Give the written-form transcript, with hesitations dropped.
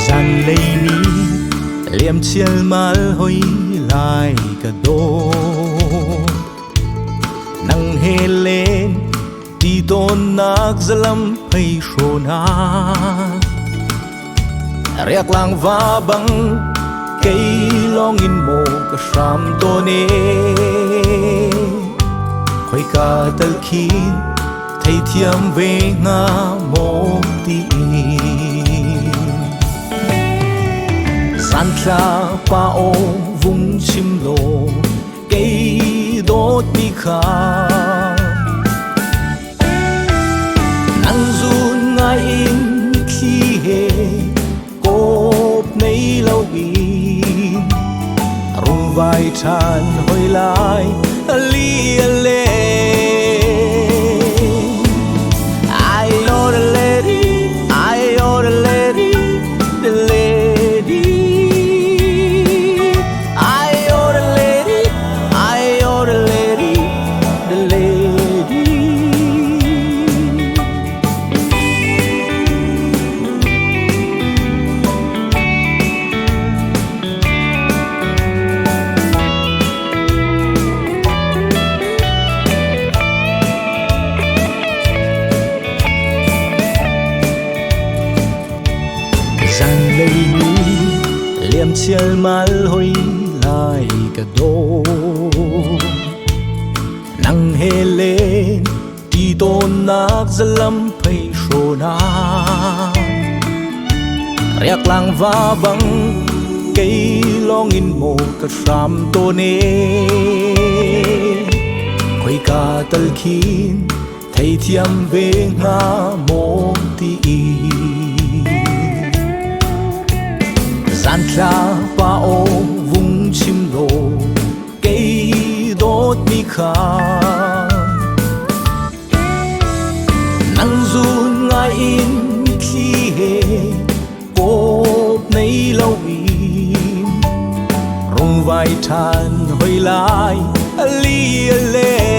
gian lấy ní liềm chiel mal hoi lại cả đô nang he lên đi tôn nạc zalam hay shona riak lang va bang cây long in mo ka sham to ne khoi ka tal khin thầy thiam về nga mo ti san tla pa o vung chim lo cây đốt mi kha nang zun ngai in khi he cốp nei lâu in rung vai than hồi lại li le gian lấy ní liềm chiel mal hoi lại cả đô nang he lên đi tôn nạc zalam phai shona riak lang va bang cây long in mo ka sham to ne khoi ka tal khin thei thiam ve nga mo ti gian tla pa o vung chim lo cây đốt mi kha nang zun ngai in khi he cốp nei lâu in rung vai than hồi lại li le